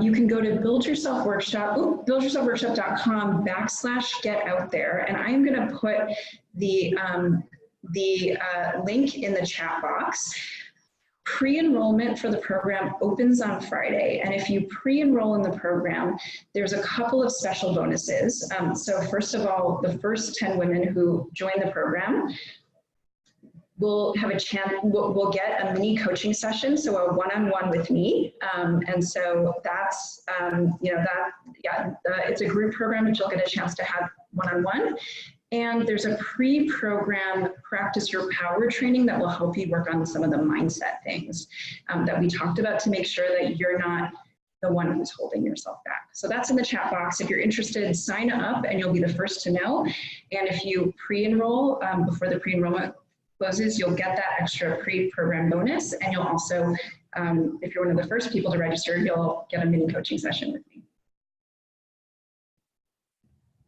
you can go to buildyourselfworkshop.com/get-out-there, and I am going to put the link in the chat box. Pre-enrollment for the program opens on Friday, and if you pre-enroll in the program, there's a couple of special bonuses. So first of all, the first 10 women who join the program will have a chance, we'll get a mini coaching session, so a one-on-one with me. And so that's, it's a group program, but you'll get a chance to have one-on-one. And there's a pre-program practice your power training that will help you work on some of the mindset things that we talked about to make sure that you're not the one who's holding yourself back. So that's in the chat box. If you're interested, sign up and you'll be the first to know. And if you pre-enroll before the pre-enrollment closes, you'll get that extra pre-program bonus. And you'll also, if you're one of the first people to register, you'll get a mini coaching session with me.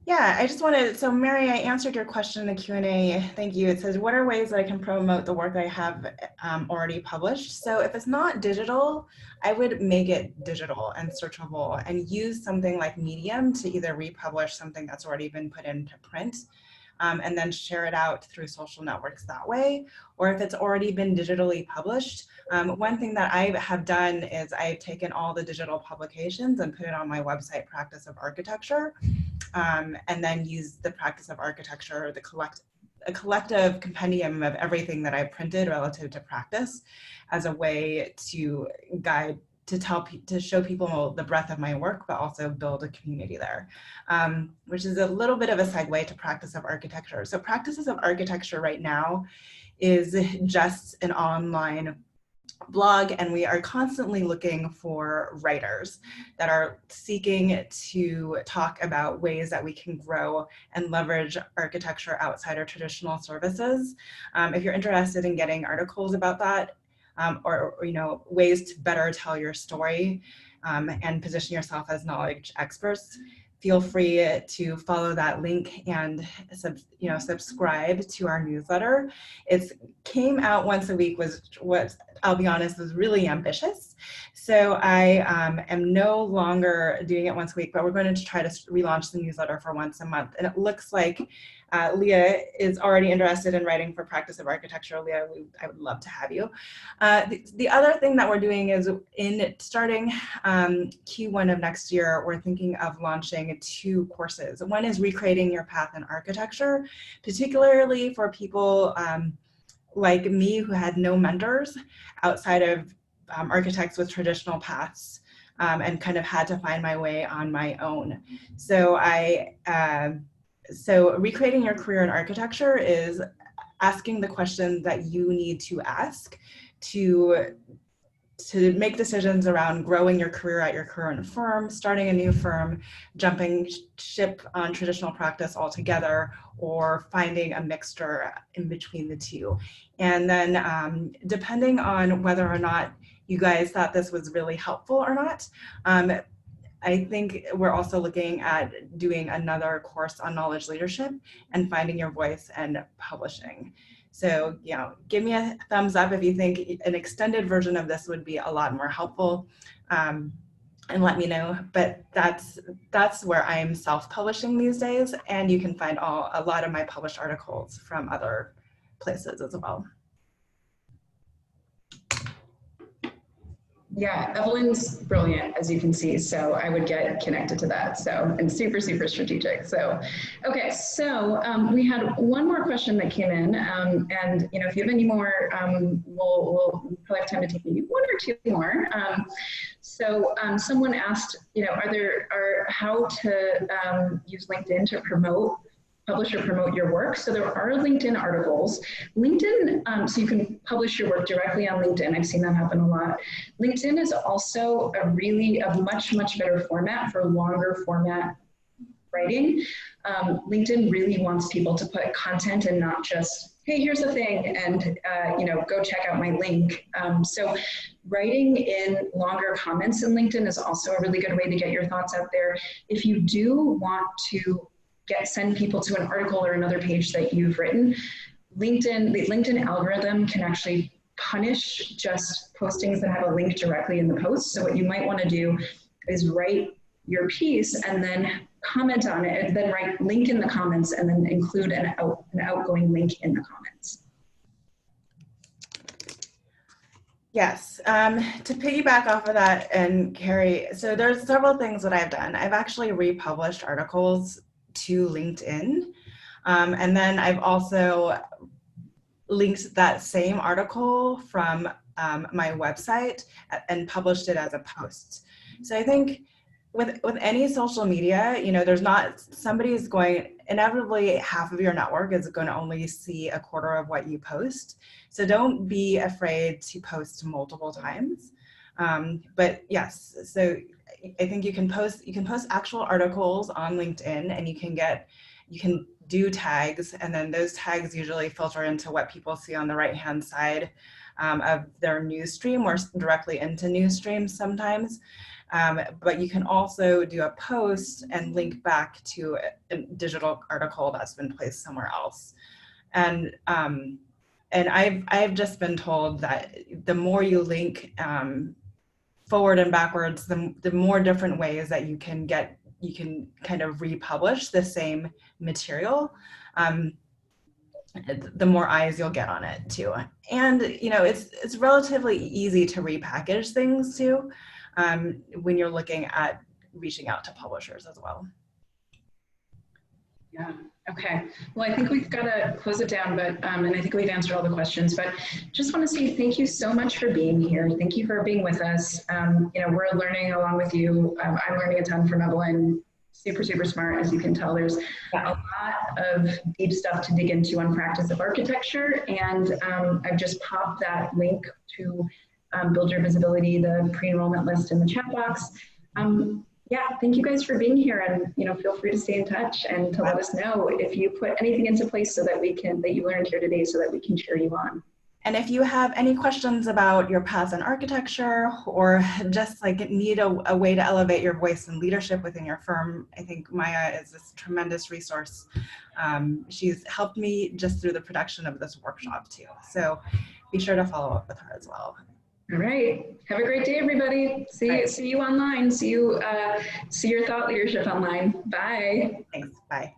Yeah, I just wanted, so Mary, I answered your question in the Q&A. Thank you. It says, what are ways that I can promote the work I have already published? So if it's not digital, I would make it digital and searchable and use something like Medium to either republish something that's already been put into print and then share it out through social networks that way. Or if it's already been digitally published, one thing that I have done is I've taken all the digital publications and put it on my website, Practice of Architecture. And then use the Practice of Architecture, a collective compendium of everything that I printed relative to practice as a way to guide, to show people the breadth of my work, but also build a community there, which is a little bit of a segue to Practice of Architecture. So Practices of Architecture right now is just an online blog, and we are constantly looking for writers that are seeking to talk about ways that we can grow and leverage architecture outside our traditional services. If you're interested in getting articles about that, or ways to better tell your story and position yourself as knowledge experts, feel free to follow that link and subscribe to our newsletter. It came out once a week, was what I'll be honest was really ambitious. So I am no longer doing it once a week, but we're going to try to relaunch the newsletter for once a month. And it looks like Leah is already interested in writing for Practice of Architecture. Leah, I would love to have you. The other thing that we're doing is in starting Q1 of next year, we're thinking of launching 2 courses. One is Recreating Your Path in Architecture, particularly for people like me who had no mentors outside of architects with traditional paths and kind of had to find my way on my own. So So recreating your career in architecture is asking the questions that you need to ask to make decisions around growing your career at your current firm, starting a new firm, jumping ship on traditional practice altogether, or finding a mixture in between the two. And then depending on whether or not you guys thought this was really helpful or not, I think we're also looking at doing another course on knowledge leadership and finding your voice and publishing. So, you know, give me a thumbs up if you think an extended version of this would be a lot more helpful, and let me know. But that's where I'm self-publishing these days, and you can find a lot of my published articles from other places as well. Yeah, Evelyn's brilliant, as you can see, so I would get connected to that. So, and super, super strategic. So, okay, so we had one more question that came in, and you know, if you have any more, we'll probably have time to take maybe one or two more. Someone asked, you know, how to use LinkedIn to publish or promote your work. So there are LinkedIn articles. LinkedIn, so you can publish your work directly on LinkedIn. I've seen that happen a lot. LinkedIn is also a much, much better format for longer format writing. LinkedIn really wants people to put content and not just, hey, here's the thing, and you know, go check out my link. So writing in longer comments in LinkedIn is also a really good way to get your thoughts out there. If you do want to send people to an article or another page that you've written, the LinkedIn algorithm can actually punish just postings that have a link directly in the post. So what you might want to do is write your piece and then comment on it, and then write link in the comments, and then include an outgoing link in the comments. Yes, to piggyback off of that, and Carrie, so there's several things that I've done. I've actually republished articles to LinkedIn, and then I've also linked that same article from my website and published it as a post. So I think with any social media, you know, inevitably half of your network is going to only see a quarter of what you post. So don't be afraid to post multiple times. But yes, so I think you can post actual articles on LinkedIn, and you can do tags, and then those tags usually filter into what people see on the right-hand side of their news stream, or directly into news streams sometimes. But you can also do a post and link back to a digital article that's been placed somewhere else. And I've just been told that the more you link forward and backwards, the more different ways that you can kind of republish the same material, the more eyes you'll get on it too. And you know, it's relatively easy to repackage things too, when you're looking at reaching out to publishers as well. Yeah. Okay. Well, I think we've got to close it down, but and I think we've answered all the questions. But just want to say thank you so much for being here. Thank you for being with us. You know, we're learning along with you. I'm learning a ton from Evelyn. Super, super smart, as you can tell. There's a lot of deep stuff to dig into on practice of architecture, and I've just popped that link to build your visibility, the pre-enrollment list in the chat box. Yeah, thank you guys for being here, and you know, feel free to stay in touch and to let us know if you put anything into place so that that you learned here today, so that we can cheer you on. And if you have any questions about your path in architecture, or just like need a way to elevate your voice and leadership within your firm, I think Maya is this tremendous resource. She's helped me just through the production of this workshop too. So be sure to follow up with her as well. All right. Have a great day, everybody. See you online. See your thought leadership online. Bye. Thanks. Bye.